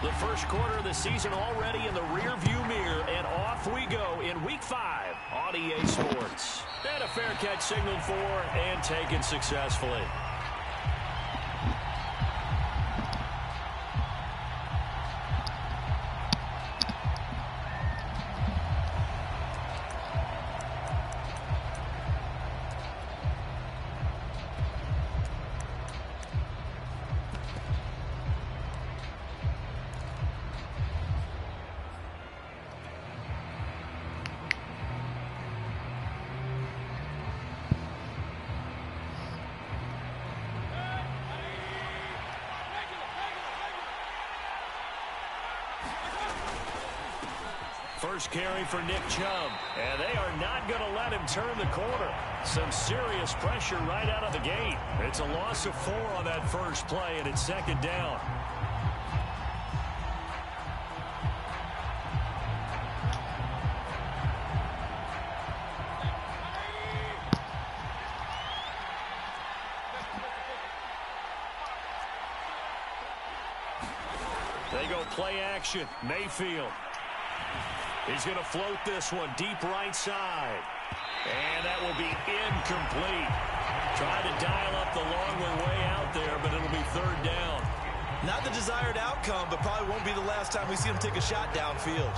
The first quarter of the season already in the rearview mirror, and off we go in Week 5 on EA Sports. And a fair catch signaled for and taken successfully. First carry for Nick Chubb, and they are not going to let him turn the corner. Some serious pressure right out of the gate. It's a loss of 4 on that first play, and it's second down. They go play action. Mayfield. He's going to float this one deep right side. And that will be incomplete. Try to dial up the longer way out there, but it'll be third down. Not the desired outcome, but probably won't be the last time we see him take a shot downfield.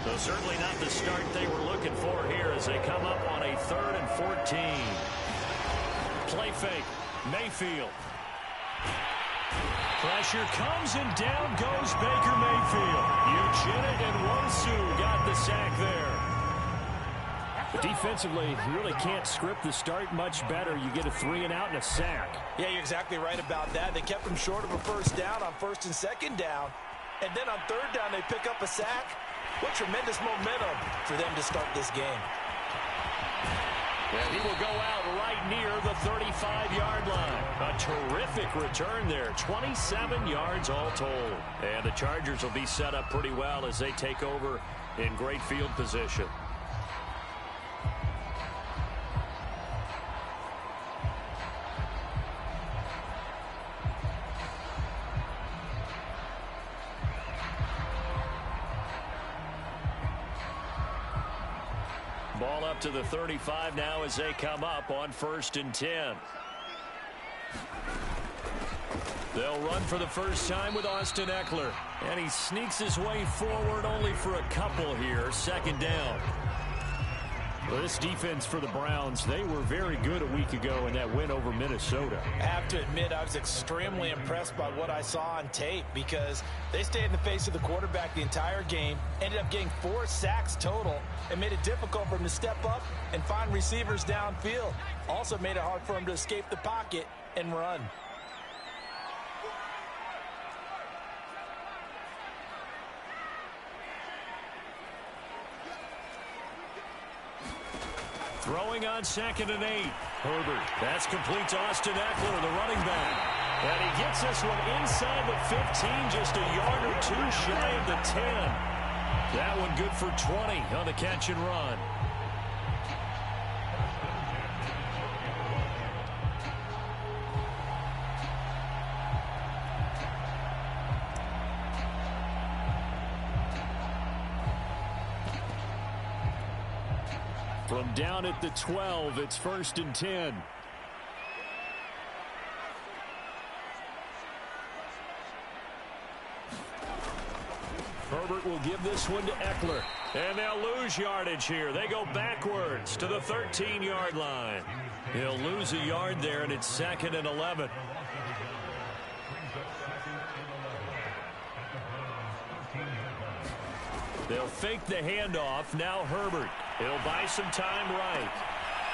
So certainly not the start they were looking for here as they come up on a 3rd and 14. Play fake. Mayfield. Pressure comes, and down goes Baker Mayfield. Uchenna and Nwosu got the sack there. Defensively, you really can't script the start much better. You get a 3 and out and a sack. Yeah, you're exactly right about that. They kept him short of a first down on 1st and 2nd down. And then on 3rd down, they pick up a sack. What tremendous momentum for them to start this game. And he will go out right near the 35-yard line. A terrific return there. 27 yards all told. And the Chargers will be set up pretty well as they take over in great field position. Ball up to the 35 now as they come up on 1st and 10. They'll run for the first time with Austin Eckler. And he sneaks his way forward only for a couple here. 2nd down. Well, this defense for the Browns, they were very good a week ago in that win over Minnesota. I have to admit, I was extremely impressed by what I saw on tape because they stayed in the face of the quarterback the entire game, ended up getting 4 sacks total, and made it difficult for him to step up and find receivers downfield. Also made it hard for him to escape the pocket and run. Throwing on 2nd and 8. Herbert. That's complete to Austin Eckler, the running back. And he gets this one inside the 15, just a yard or 2 shy of the 10. That one good for 20 on the catch and run. From down at the 12, it's 1st and 10. Herbert will give this one to Eckler. And they'll lose yardage here. They go backwards to the 13-yard line. He'll lose a yard there, and it's 2nd and 11. They'll fake the handoff. Now Herbert. He'll buy some time right.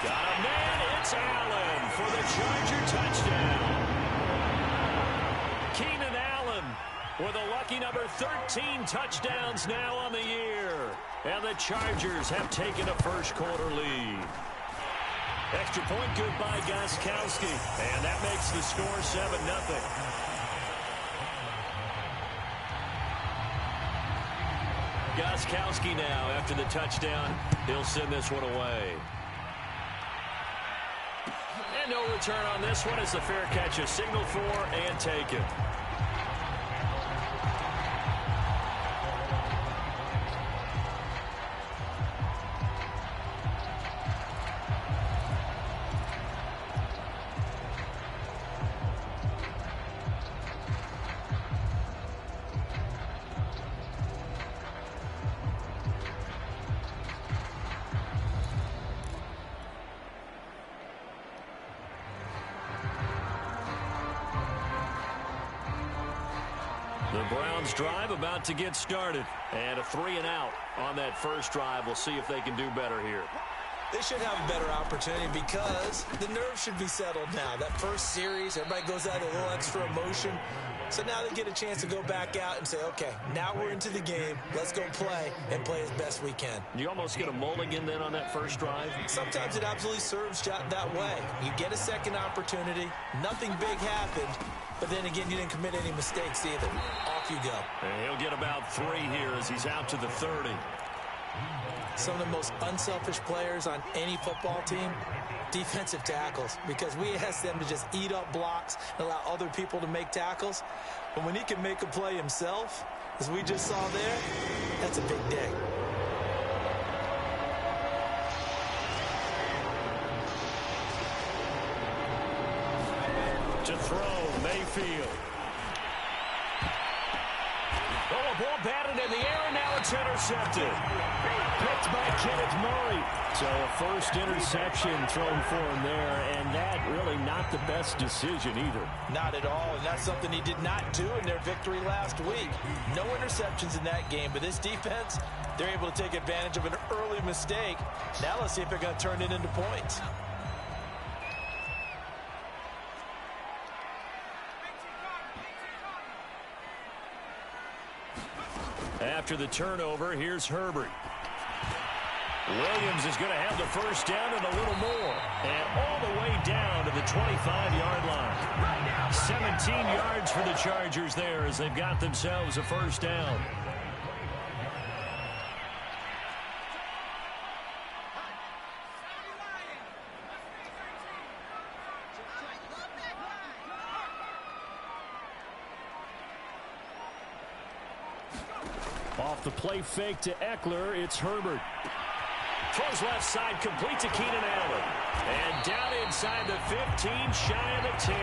Got a man. It's Allen for the Charger touchdown. Keenan Allen with a lucky number 13 touchdowns now on the year. And the Chargers have taken a first quarter lead. Extra point good by Gostkowski. And that makes the score 7-0. Gostkowski now, after the touchdown, he'll send this one away. And no return on this one as the fair catch is signaled for and taken. The Browns drive about to get started. And a 3-and-out on that first drive. We'll see if they can do better here. They should have a better opportunity because the nerves should be settled now. That first series, everybody goes out with a little extra emotion. So now they get a chance to go back out and say, okay, now we're into the game. Let's go play and play as best we can. You almost get a mulligan then on that first drive? Sometimes it absolutely serves that way. You get a second opportunity. Nothing big happened. But then again, you didn't commit any mistakes either. Off you go. And he'll get about 3 here as he's out to the 30. Some of the most unselfish players on any football team, defensive tackles, because we ask them to just eat up blocks and allow other people to make tackles. But when he can make a play himself, as we just saw there, that's a big day. To throw, Mayfield. Oh, a ball batted in the air, and now it's intercepted. Picked by Kenneth Murray. So a first interception thrown for him there, and that really not the best decision either. Not at all, and that's something he did not do in their victory last week. No interceptions in that game, but this defense, they're able to take advantage of an early mistake. Now let's see if they're going to turn it into points. After the turnover, here's Herbert. Williams is going to have the first down and a little more. And all the way down to the 25-yard line. 17 yards for the Chargers there as they've got themselves a first down. Off the play fake to Eckler, it's Herbert. Throws left side, complete to Keenan Allen. And down inside the 15, shy of the 10.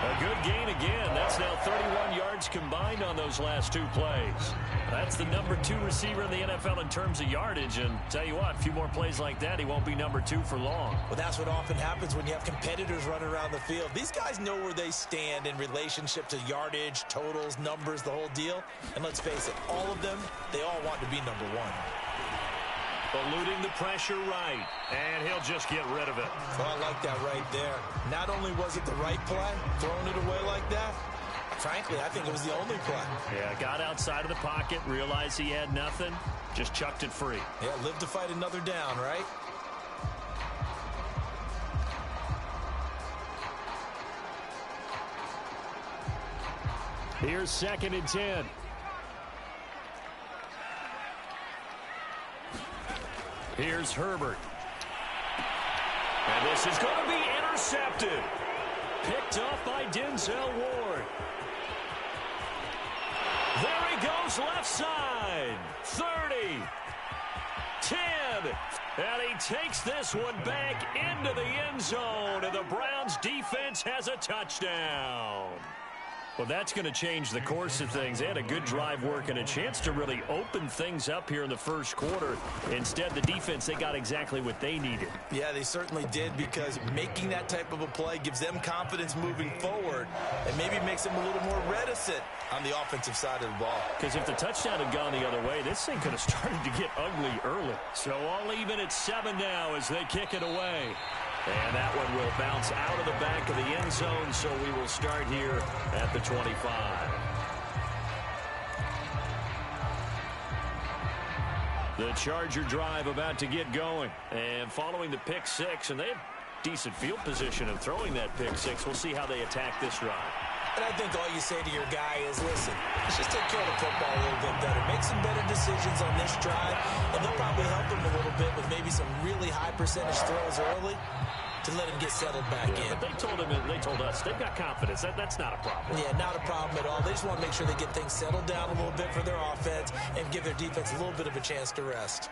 A good gain again. That's now 31 yards combined on those last 2 plays. That's the number 2 receiver in the NFL in terms of yardage. And tell you what, a few more plays like that, he won't be number 2 for long. Well, that's what often happens when you have competitors running around the field. These guys know where they stand in relationship to yardage, totals, numbers, the whole deal. And let's face it, all of them, they all want to be number 1. Eluding the pressure right, and he'll just get rid of it. Well, I like that right there. Not only was it the right play, throwing it away like that, frankly, I think it was the only play. Yeah, got outside of the pocket, realized he had nothing, just chucked it free. Yeah, live to fight another down, right? Here's 2nd and 10. Here's Herbert. And this is going to be intercepted. Picked off by Denzel Ward. There he goes left side. 30. 10. And he takes this one back into the end zone. And the Browns defense has a touchdown. Well, that's going to change the course of things. They had a good drive work and a chance to really open things up here in the first quarter. Instead, the defense, they got exactly what they needed. Yeah, they certainly did, because making that type of a play gives them confidence moving forward and maybe makes them a little more reticent on the offensive side of the ball. Because if the touchdown had gone the other way, this thing could have started to get ugly early. So all even at 7 now as they kick it away. And that one will bounce out of the back of the end zone, so we will start here at the 25. The Charger drive about to get going. And following the pick 6, and they have decent field position of throwing that pick 6. We'll see how they attack this drive. And I think all you say to your guy is, listen, let's just take care of the football a little bit better. Make some better decisions on this drive, and they'll probably help him a little bit with maybe some really high percentage throws early. to let him get settled back in. But they told us they've got confidence. That's not a problem. Yeah, not a problem at all. They just want to make sure they get things settled down a little bit for their offense and give their defense a little bit of a chance to rest.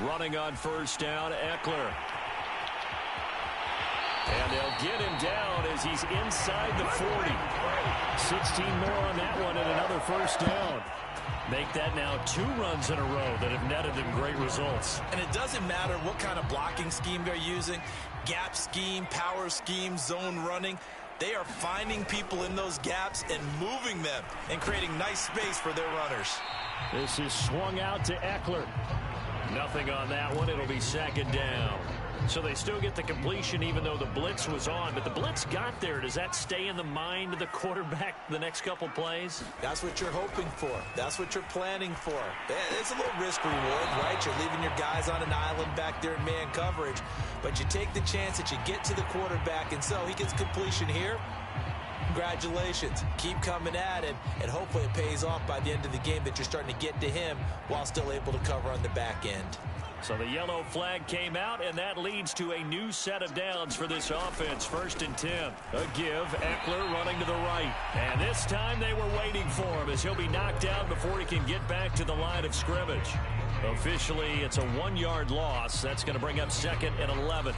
Running on first down, Eckler. And they'll get him down as he's inside the 40. 16 more on that one and another first down. Make that now 2 runs in a row that have netted them great results. And it doesn't matter what kind of blocking scheme they're using, gap scheme, power scheme, zone running. They are finding people in those gaps and moving them and creating nice space for their runners. This is swung out to Eckler. Nothing on that one. It'll be second down. So they still get the completion even though the blitz was on. But the blitz got there. Does that stay in the mind of the quarterback the next couple plays? That's what you're hoping for. That's what you're planning for. It's a little risk reward, right? You're leaving your guys on an island back there in man coverage. But you take the chance that you get to the quarterback, and so he gets completion here. Congratulations. Keep coming at him, and hopefully it pays off by the end of the game that you're starting to get to him while still able to cover on the back end. So the yellow flag came out, and that leads to a new set of downs for this offense. 1st and 10. A give. Eckler running to the right. And this time they were waiting for him as he'll be knocked down before he can get back to the line of scrimmage. Officially, it's a 1-yard loss. That's going to bring up 2nd and 11.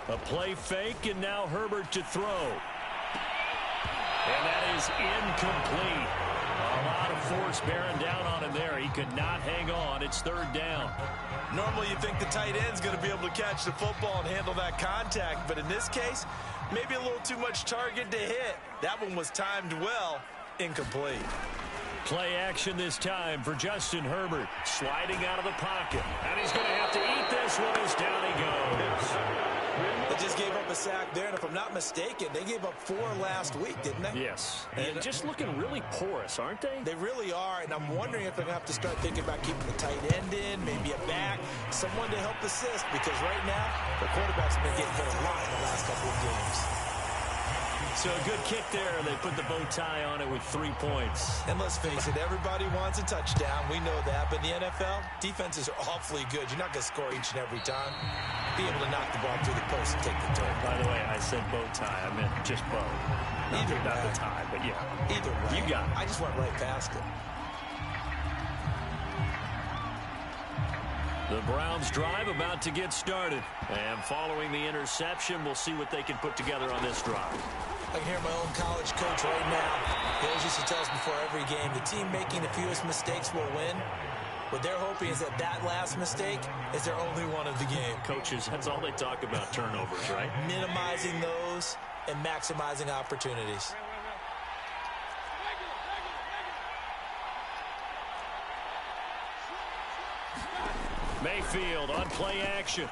A play fake, and now Herbert to throw. And that is incomplete. A lot of force bearing down on him there. He could not hang on. It's 3rd down. Normally you think the tight end's going to be able to catch the football and handle that contact, but in this case, maybe a little too much target to hit. That one was timed well. Incomplete. Play action this time for Justin Herbert. Sliding out of the pocket. And he's going to have to eat this one as down he goes. They just gave up a sack there, and if I'm not mistaken, they gave up 4 last week, didn't they? Yes. And just looking really porous, aren't they? They really are, and I'm wondering if they're going to have to start thinking about keeping the tight end in, maybe a back, someone to help assist, because right now, the quarterback's been getting hit a lot in the last couple of games. So a good kick there. They put the bow tie on it with 3 points. And let's face it, everybody wants a touchdown. We know that. But in the NFL, defenses are awfully good. You're not going to score each and every time. Be able to knock the ball through the post and take the turn. By the way, I said bow tie. I meant just bow. Not the tie, but yeah. Either way. You got it. I just went right past it. The Browns drive about to get started. And following the interception, we'll see what they can put together on this drive. I can hear my own college coach right now. He always used to tell us before every game, the team making the fewest mistakes will win. What they're hoping is that that last mistake is their only one of the game. Coaches, that's all they talk about, turnovers, right? Minimizing those and maximizing opportunities. Mayfield on play action.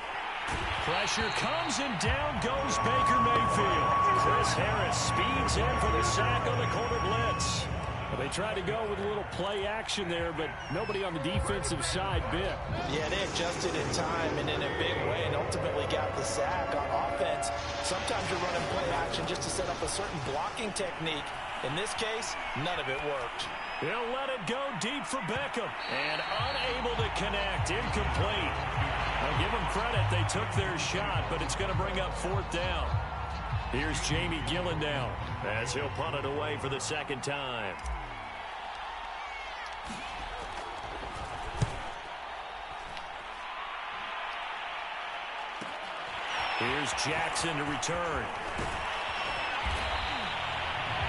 Pressure comes and down goes Baker Mayfield. Chris Harris speeds in for the sack on the corner blitz. Well, they tried to go with a little play action there, but nobody on the defensive side bit. Yeah, they adjusted in time and in a big way and ultimately got the sack. On offense, sometimes you're running play action just to set up a certain blocking technique. In this case, none of it worked. They'll let it go deep for Beckham. And unable to connect. Incomplete. I'll give them credit. They took their shot, but it's going to bring up 4th down. Here's Jamie Gillen now as he'll punt it away for the 2nd time. Here's Jackson to return.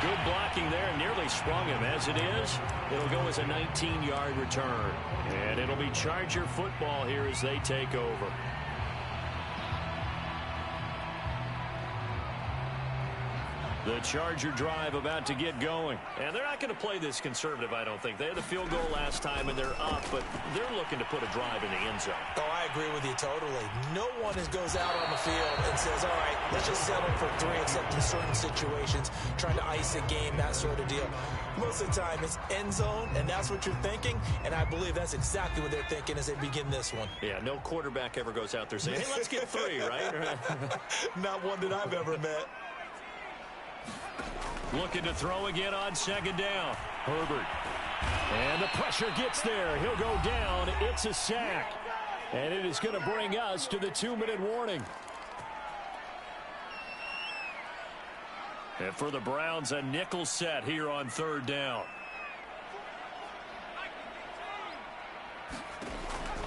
Good blocking there, nearly sprung him. As it is, it'll go as a 19-yard return. And it'll be Charger football here as they take over. The Charger drive about to get going. And they're not going to play this conservative, I don't think. They had the field goal last time, and they're up, but they're looking to put a drive in the end zone. Oh, I agree with you totally. No one goes out on the field and says, all right, let's just settle for 3, except in certain situations, trying to ice a game, that sort of deal. Most of the time, it's end zone, and that's what you're thinking, and I believe that's exactly what they're thinking as they begin this one. Yeah, no quarterback ever goes out there saying, hey, let's get 3, right? Not one that I've ever met. Looking to throw again on second down. Herbert. And the pressure gets there. He'll go down. It's a sack. And it is going to bring us to the 2-minute warning. And for the Browns, a nickel set here on third down.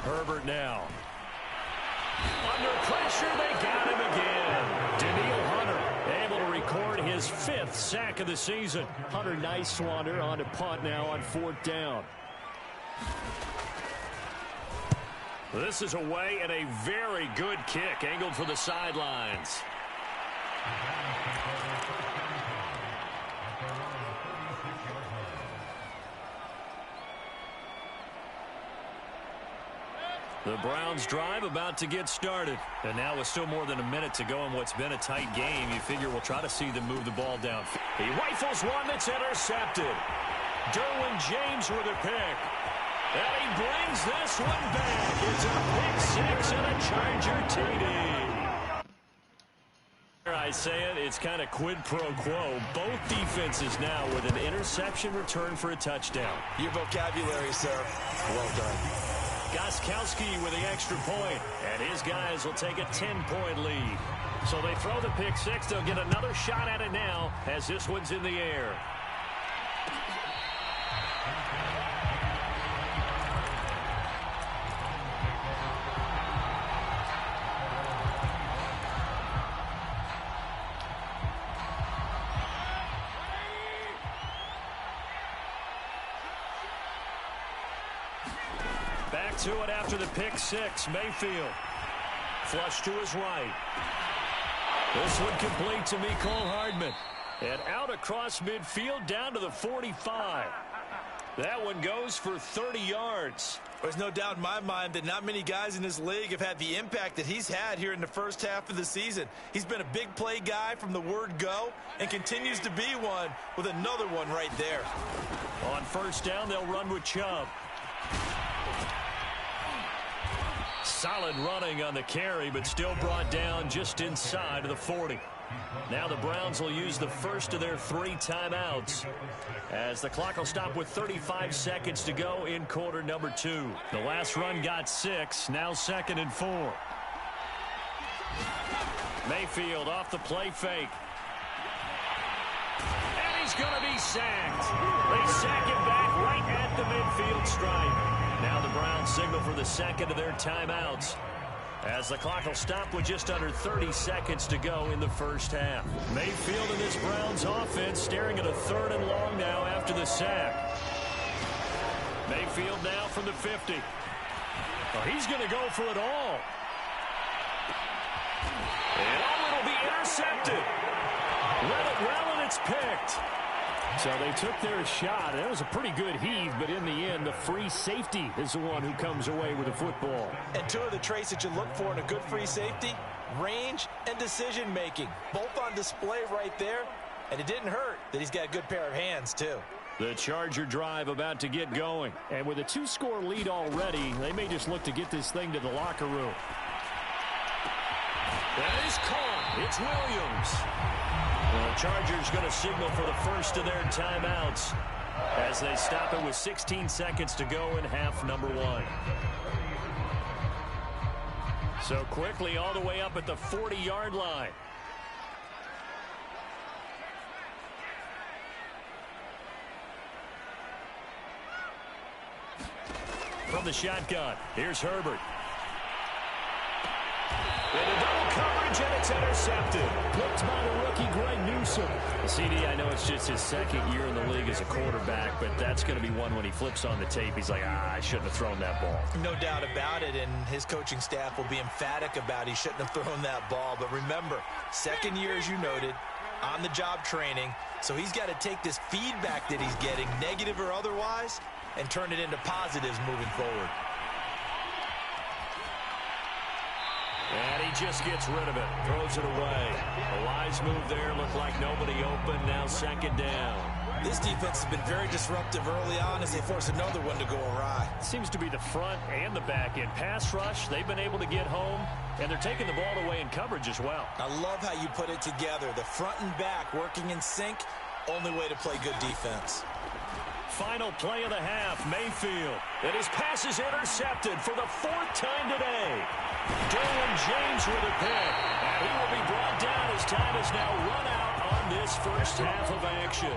Herbert now. Under pressure, they got him again. Daniil Hunter able to record his 5th sack of the season. Hunter, nice swander on a punt now on 4th down. This is away and a very good kick angled for the sidelines. The Browns drive about to get started. And now with still more than a minute to go in what's been a tight game, you figure we'll try to see them move the ball down. He rifles one that's intercepted. Derwin James with a pick. And he brings this one back. It's a pick 6 and a Charger TD. I say it, it's kind of quid pro quo. Both defenses now with an interception return for a touchdown. Your vocabulary, sir. Well done. Gostkowski with the extra point, and his guys will take a 10-point lead. So they throw the pick 6. They'll get another shot at it now as this one's in the air. Back to it after the pick 6. Mayfield. Flush to his right. This one complete to Mecole Hardman. And out across midfield down to the 45. That one goes for 30 yards. There's no doubt in my mind that not many guys in this league have had the impact that he's had here in the first half of the season. He's been a big play guy from the word go and continues to be one with another one right there. On first down, they'll run with Chubb. Solid running on the carry, but still brought down just inside of the 40. Now the Browns will use the first of their 3 timeouts as the clock will stop with 35 seconds to go in quarter number 2. The last run got 6, now 2nd and 4. Mayfield off the play fake. And he's going to be sacked. They sack him back right at the midfield stripe. Now the Browns signal for the second of their timeouts as the clock will stop with just under 30 seconds to go in the first half. Mayfield and this Browns offense staring at a 3rd and long now after the sack. Mayfield now from the 50. Well, he's going to go for it all. And it'll be intercepted. Let it well, and it's picked. So they took their shot. That was a pretty good heave, but in the end, the free safety is the one who comes away with the football. And 2 of the traits that you look for in a good free safety, range and decision-making. Both on display right there, and it didn't hurt that he's got a good pair of hands, too. The Charger drive about to get going. And with a 2-score lead already, they may just look to get this thing to the locker room. That is caught. It's Williams. The Chargers going to signal for the first of their timeouts as they stop it with 16 seconds to go in half number 1. So quickly all the way up at the 40-yard line. From the shotgun, here's Herbert. Into double coverage, and it's intercepted. Picked by the rookie, Greg Newsome. CD, I know it's just his 2nd year in the league as a quarterback, but that's going to be one when he flips on the tape. He's like, I shouldn't have thrown that ball. No doubt about it, and his coaching staff will be emphatic about he shouldn't have thrown that ball. But remember, 2nd year, as you noted, on-the-job training. So he's got to take this feedback that he's getting, negative or otherwise, and turn it into positives moving forward. And he just gets rid of it, throws it away. A wise move there, looked like nobody open, now second down. This defense has been very disruptive early on as they force another one to go awry. Seems to be the front and the back end. Pass rush, they've been able to get home, and they're taking the ball away in coverage as well. I love how you put it together. The front and back working in sync, only way to play good defense. Final play of the half, Mayfield. And his pass is intercepted for the 4th time today. Derwin James with a pick. And he will be brought down as time has now run out on this first half of action.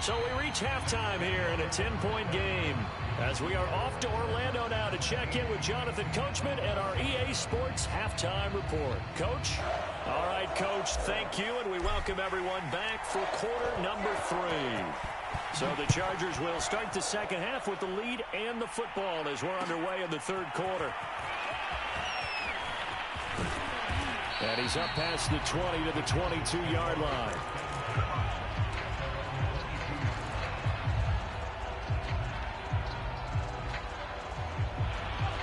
So we reach halftime here in a 10-point game as we are off to Orlando now to check in with Jonathan Coachman and our EA Sports Halftime Report. Coach? All right, Coach, thank you, and we welcome everyone back for quarter number 3. So the Chargers will start the second half with the lead and the football as we're underway in the third quarter. And he's up past the 20 to the 22-yard line.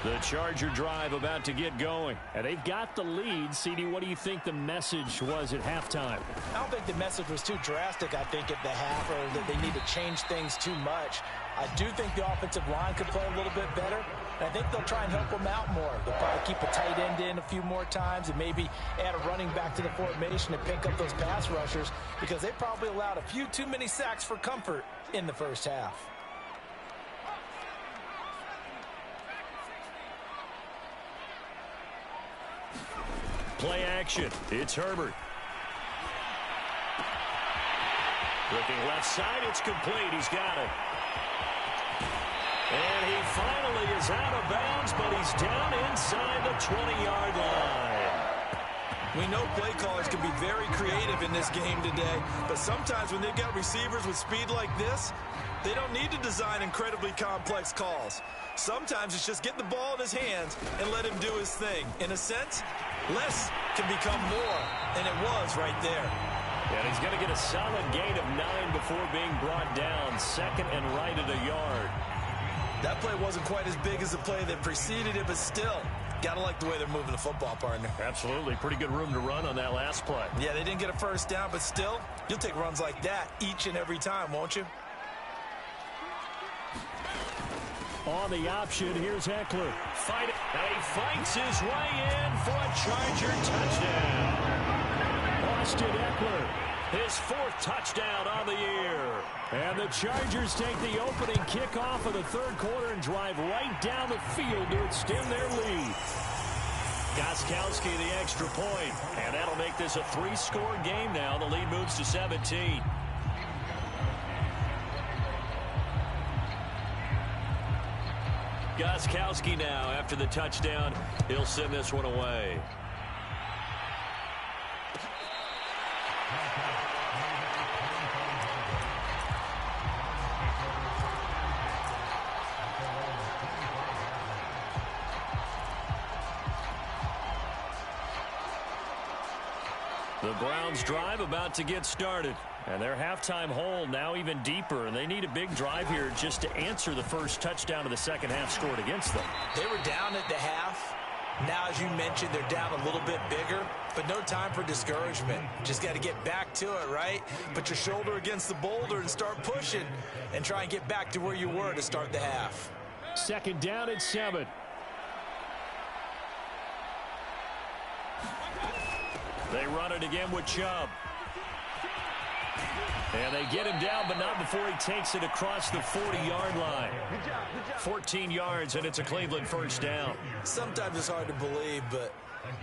The Charger drive about to get going. And they've got the lead. CD, what do you think the message was at halftime? I don't think the message was too drastic, I think, at the half, or that they need to change things too much. I do think the offensive line could play a little bit better, and I think they'll try and help them out more. They'll probably keep a tight end in a few more times and maybe add a running back to the formation to pick up those pass rushers, because they probably allowed a few too many sacks for comfort in the first half. Play action. It's Herbert. Looking left side. It's complete. He's got it. And he finally is out of bounds, but he's down inside the 20-yard line. We know play callers can be very creative in this game today, but sometimes when they've got receivers with speed like this, they don't need to design incredibly complex calls. Sometimes it's just get the ball in his hands and let him do his thing. In a sense, less can become more, and it was right there. And he's going to get a solid gain of 9 before being brought down. Second and right at a yard. That play wasn't quite as big as the play that preceded it, but still, got to like the way they're moving the football, partner. Absolutely. Pretty good room to run on that last play. Yeah, they didn't get a first down, but still, you'll take runs like that each and every time, won't you? On the option, here's Eckler. Fight it. And he fights his way in for a Charger touchdown. Austin Eckler, his 4th touchdown on the year. And the Chargers take the opening kickoff of the third quarter and drive right down the field to extend their lead. Gostkowski the extra point, and that'll make this a 3-score game now. The lead moves to 17. Gostkowski now, after the touchdown, he'll send this one away. The Browns drive about to get started. And their halftime hole now even deeper, and they need a big drive here just to answer the first touchdown of the second half scored against them. They were down at the half. Now, as you mentioned, they're down a little bit bigger, but no time for discouragement. Just got to get back to it, right? Put your shoulder against the boulder and start pushing and try and get back to where you were to start the half. Second down at 7. They run it again with Chubb. And they get him down, but not before he takes it across the 40-yard line. 14 yards, and it's a Cleveland first down. Sometimes it's hard to believe, but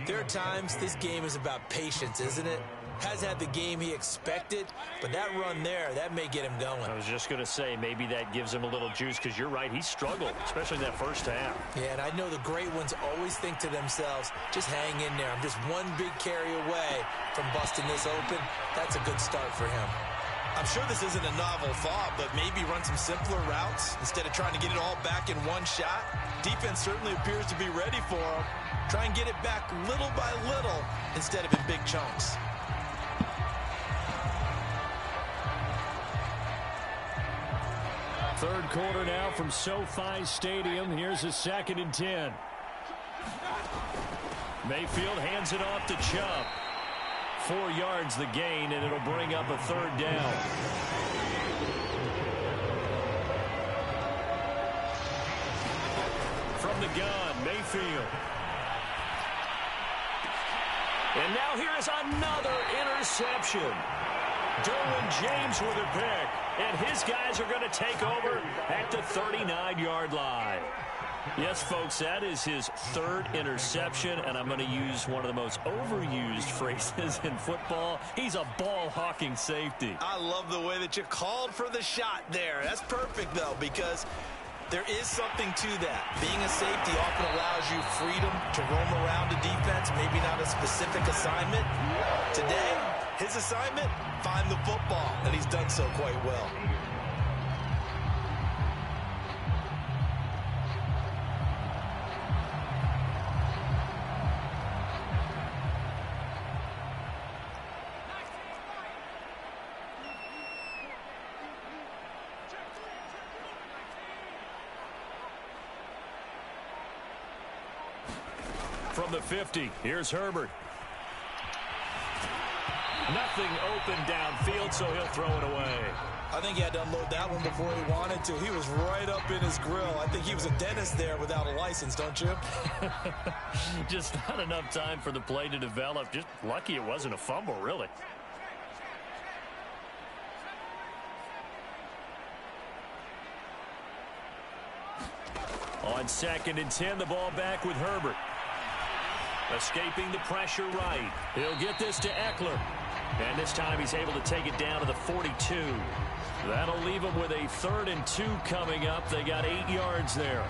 there are times this game is about patience, isn't it? Hasn't had the game he expected, but that run there, that may get him going. I was just going to say, maybe that gives him a little juice, because you're right, he struggled, especially in that first half. Yeah, and I know the great ones always think to themselves, just hang in there. I'm just one big carry away from busting this open. That's a good start for him. I'm sure this isn't a novel thought, but maybe run some simpler routes instead of trying to get it all back in one shot. Defense certainly appears to be ready for him. Try and get it back little by little instead of in big chunks. third quarter now from SoFi Stadium. Here's a 2nd and 10. Mayfield hands it off to Chubb. 4 yards the gain, and it'll bring up a 3rd down. From the gun, Mayfield. And now here's another interception. Derwin James with a pick. And his guys are going to take over at the 39-yard line. Yes, folks, that is his 3rd interception, and I'm going to use one of the most overused phrases in football. He's a ball-hawking safety. I love the way that you called for the shot there. That's perfect, though, because there is something to that. Being a safety often allows you freedom to roam around a defense, maybe not a specific assignment. Today, his assignment, find the football, and he's done so quite well. From the 50, here's Herbert. Nothing open downfield, so he'll throw it away. I think he had to unload that one before he wanted to. He was right up in his grill. I think he was a dentist there without a license, don't you? Just not enough time for the play to develop. Just lucky it wasn't a fumble, really. On 2nd and 10, the ball back with Herbert. Escaping the pressure right. He'll get this to Eckler. And this time he's able to take it down to the 42. That'll leave him with a 3rd and 2 coming up. They got 8 yards there.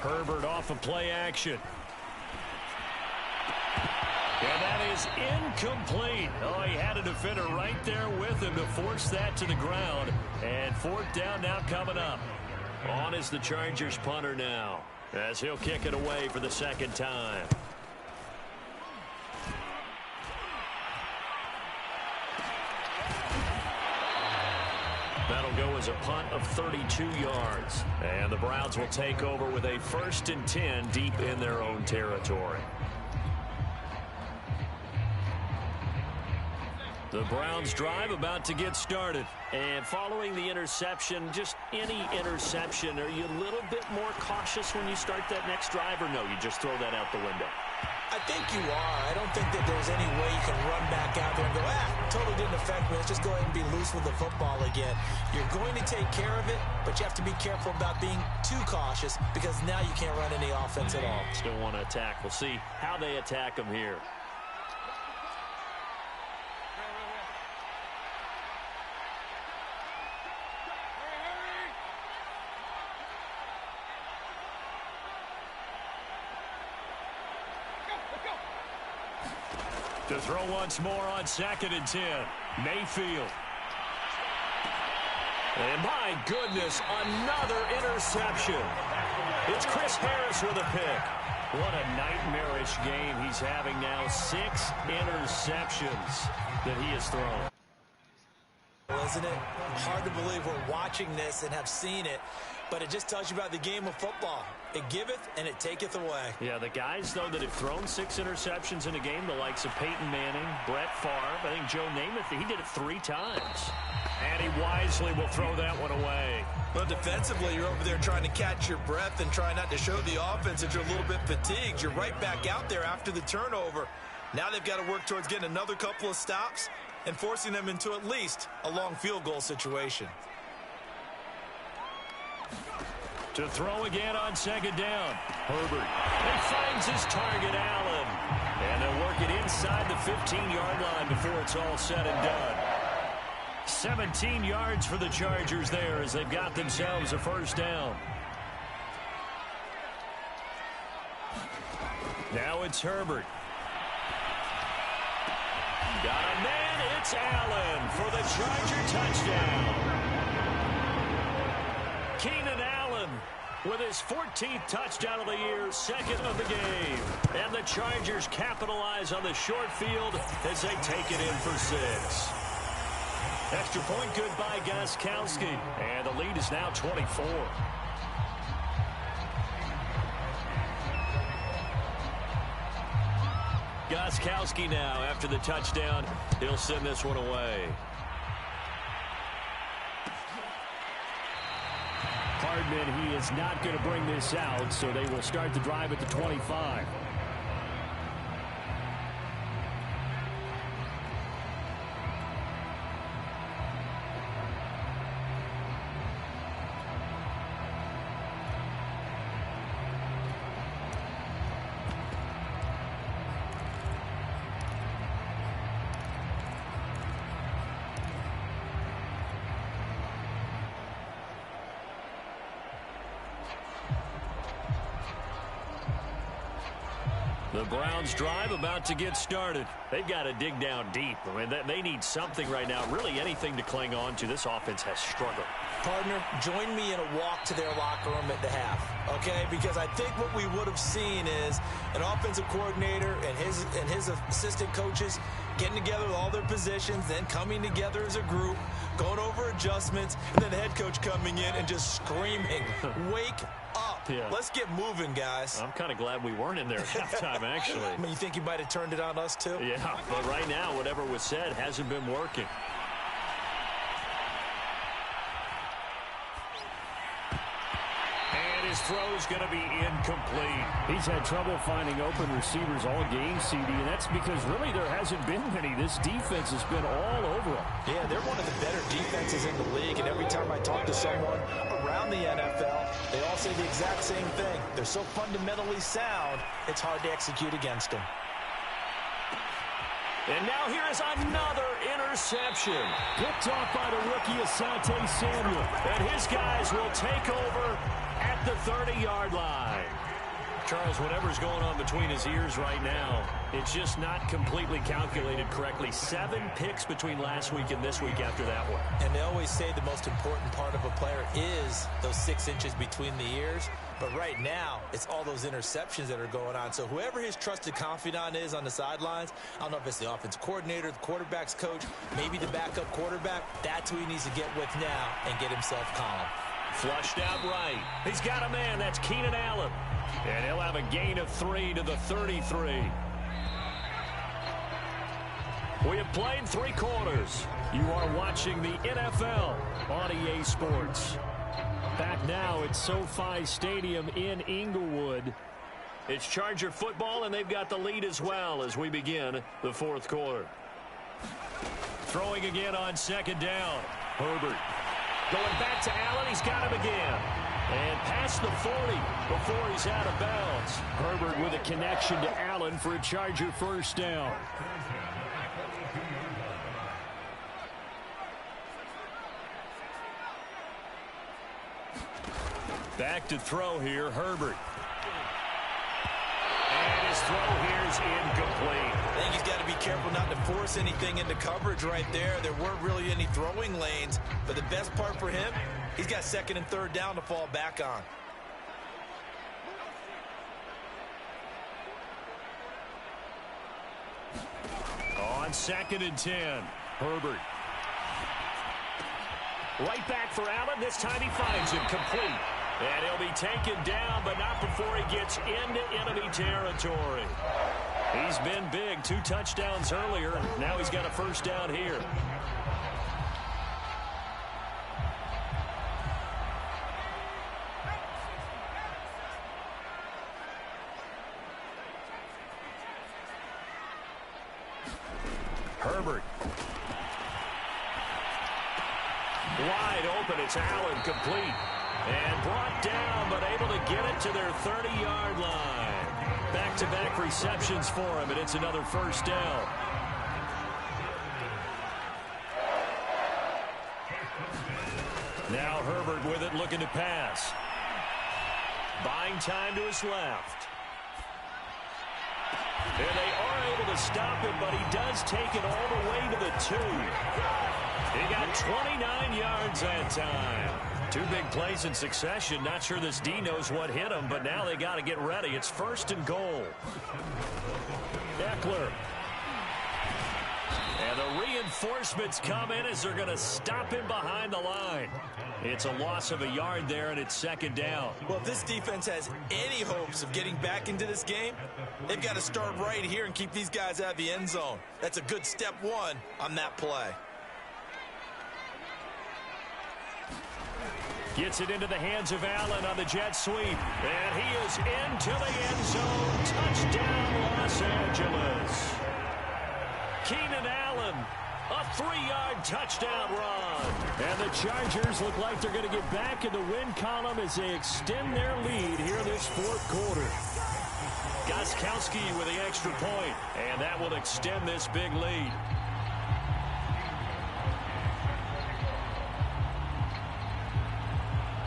Herbert off of play action. And that is incomplete. Oh, he had a defender right there with him to force that to the ground. And 4th down now coming up. On is the Chargers punter now, as he'll kick it away for the 2nd time. That'll go as a punt of 32 yards. And the Browns will take over with a 1st and 10 deep in their own territory. The Browns drive about to get started. And following the interception, just any interception, are you a little bit more cautious when you start that next drive, or no, you just throw that out the window? I think you are. I don't think that there's any way you can run back out there and go, totally didn't affect me. Let's just go ahead and be loose with the football again. You're going to take care of it, but you have to be careful about being too cautious, because now you can't run any offense at all. Still want to attack. We'll see how they attack them here. To throw once more on 2nd and 10. Mayfield. And my goodness, another interception. It's Chris Harris with a pick. What a nightmarish game he's having now. 6 interceptions that he has thrown. Isn't it hard to believe we're watching this and have seen it, but it just tells you about the game of football. It giveth and it taketh away. Yeah, the guys, though, that have thrown 6 interceptions in a game, the likes of Peyton Manning, Brett Favre, I think Joe Namath, he did it 3 times. And he wisely will throw that one away. But defensively, you're over there trying to catch your breath and try not to show the offense that you're a little bit fatigued. You're right back out there after the turnover. Now they've got to work towards getting another couple of stops and forcing them into at least a long field goal situation. To throw again on 2nd down. Herbert. He finds his target, Allen. And they'll work it inside the 15-yard line before it's all said and done. 17 yards for the Chargers there as they've got themselves a 1st down. Now it's Herbert. Got a man, it's Allen for the Charger touchdown. Keenan Allen with his 14th touchdown of the year, second of the game. And the Chargers capitalize on the short field as they take it in for 6. Extra point good by Gostkowski. And the lead is now 24. Gostkowski now after the touchdown. He'll send this one away. Hardman, he is not going to bring this out, so they will start the drive at the 25. The Browns drive about to get started. They've got to dig down deep. I mean, they need something right now, really anything to cling on to. This offense has struggled. Partner, join me in a walk to their locker room at the half, okay? Because I think what we would have seen is an offensive coordinator and his assistant coaches getting together with all their positions, then coming together as a group, going over adjustments, and then the head coach coming in and just screaming, wake up. Yeah. Let's get moving, guys. I'm kind of glad we weren't in there at halftime, actually. I mean, you think he might have turned it on us, too? Yeah, but right now, whatever was said hasn't been working. And his throw's going to be incomplete. He's had trouble finding open receivers all game, CD, and that's because really there hasn't been many. This defense has been all over them. Yeah, they're one of the better defenses in the league, and every time I talk to someone around the NFL, they all say the exact same thing. They're so fundamentally sound, it's hard to execute against them. And now here is another interception. Picked off by the rookie Asante Samuel. And his guys will take over at the 30-yard line. Charles, whatever's going on between his ears right now, it's just not completely calculated correctly. 7 picks between last week and this week after that one. And they always say the most important part of a player is those 6 inches between the ears. But right now, it's all those interceptions that are going on. So whoever his trusted confidant is on the sidelines, I don't know if it's the offensive coordinator, the quarterback's coach, maybe the backup quarterback, that's who he needs to get with now and get himself calm. Flushed out right. He's got a man. That's Keenan Allen. And he'll have a gain of 3 to the 33. We have played 3 quarters. You are watching the NFL on EA Sports. Back now at SoFi Stadium in Inglewood. It's Charger football, and they've got the lead as well as we begin the 4th quarter. Throwing again on 2nd down. Herbert. Going back to Allen. He's got him again. And past the 40 before he's out of bounds. Herbert with a connection to Allen for a Charger first down. Back to throw here, Herbert. And his throw here is incomplete. I think he's got to be careful not to force anything into coverage right there. There weren't really any throwing lanes. But the best part for him, he's got 2nd and 3rd down to fall back on. On 2nd and 10, Herbert. Right back for Allen. This time he finds him complete. And he'll be taken down, but not before he gets into enemy territory. He's been big. 2 touchdowns earlier. Now he's got a first down here. Herbert. Wide open. It's Allen complete. And brought down, but able to get it to their 30-yard line. Back-to-back receptions for him, and it's another first down. Now Herbert with it, looking to pass. Buying time to his left. And they are able to stop him, but he does take it all the way to the 2. He got 29 yards that time. Two big plays in succession. Not sure this D knows what hit him, but now they got to get ready. It's 1st and goal. Eckler. And the reinforcements come in as they're going to stop him behind the line. It's a loss of a yard there, and it's 2nd down. Well, if this defense has any hopes of getting back into this game, they've got to start right here and keep these guys out of the end zone. That's a good step 1 on that play. Gets it into the hands of Allen on the jet sweep. And he is into the end zone. Touchdown, Los Angeles. Keenan Allen, a 3-yard touchdown run. And the Chargers look like they're going to get back in the win column as they extend their lead here this 4th quarter. Gostkowski with the extra point, and that will extend this big lead.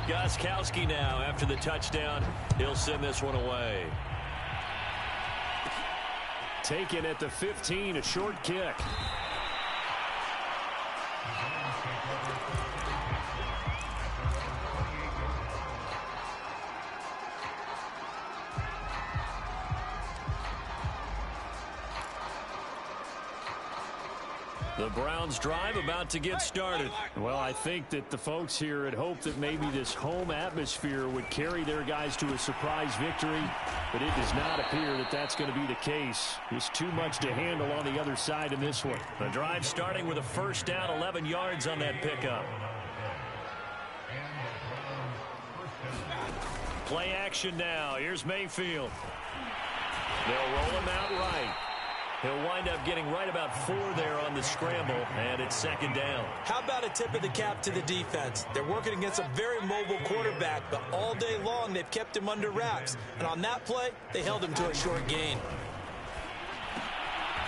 Gostkowski now after the touchdown. He'll send this one away. Taken at the 15, a short kick. The Browns drive about to get started. Well, I think that the folks here had hoped that maybe this home atmosphere would carry their guys to a surprise victory, but it does not appear that that's going to be the case. There's too much to handle on the other side in this one. The drive starting with a 1st down, 11 yards on that pickup. Play action now. Here's Mayfield. They'll roll him out right. He'll wind up getting right about 4 there on the scramble, and it's 2nd down. How about a tip of the cap to the defense? They're working against a very mobile quarterback, but all day long they've kept him under wraps. And on that play, they held him to a short gain.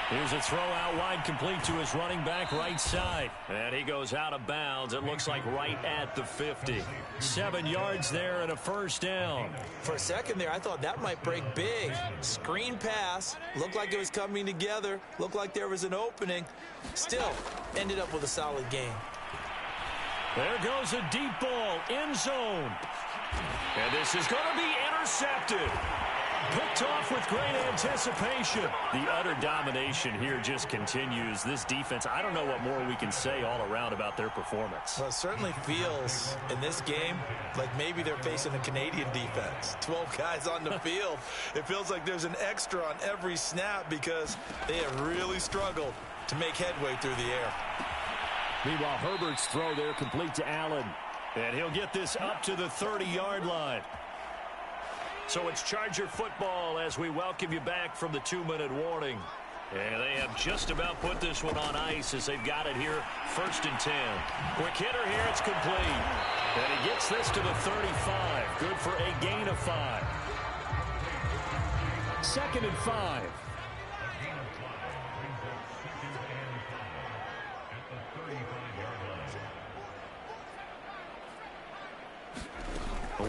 Here's a throw out wide, complete to his running back right side. And he goes out of bounds. It looks like right at the 50. 7 yards there and a 1st down. For a second there, I thought that might break big. Screen pass. Looked like it was coming together. Looked like there was an opening. Still, ended up with a solid gain. There goes a deep ball, end zone. And this is going to be intercepted. Picked off with great anticipation. The utter domination here just continues. This defense, I don't know what more we can say all around about their performance. Well, it certainly feels in this game like maybe they're facing a Canadian defense. 12 guys on the field. It feels like there's an extra on every snap because they have really struggled to make headway through the air. Meanwhile, Herbert's throw there complete to Allen. And he'll get this up to the 30-yard line. So it's Charger football as we welcome you back from the 2-minute warning. And they have just about put this one on ice as they've got it here, 1st and 10. Quick hitter here, it's complete. And he gets this to the 35. Good for a gain of 5. 2nd and 5.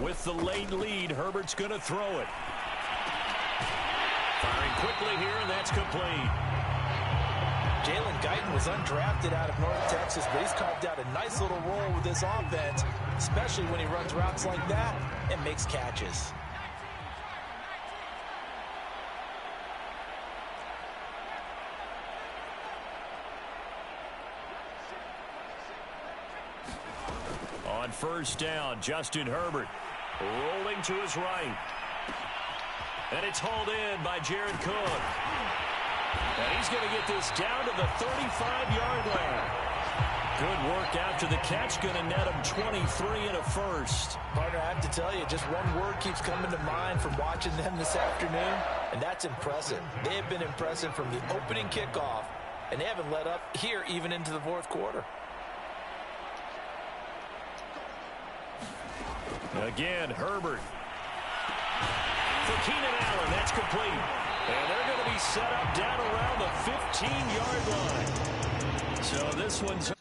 With the late lead, Herbert's going to throw it. Firing quickly here, and that's complete. Jalen Guyton was undrafted out of North Texas, but he's carved out a nice little role with this offense, especially when he runs routes like that and makes catches. On 1st down, Justin Herbert rolling to his right. And it's hauled in by Jared Cook. And he's going to get this down to the 35-yard line. Good work after the catch, going to net him 23 and a 1st. Partner, I have to tell you, just one word keeps coming to mind from watching them this afternoon, and that's impressive. They have been impressive from the opening kickoff, and they haven't let up here even into the 4th quarter. Again, Herbert. For Keenan Allen, that's complete. And they're going to be set up down around the 15-yard line. So this one's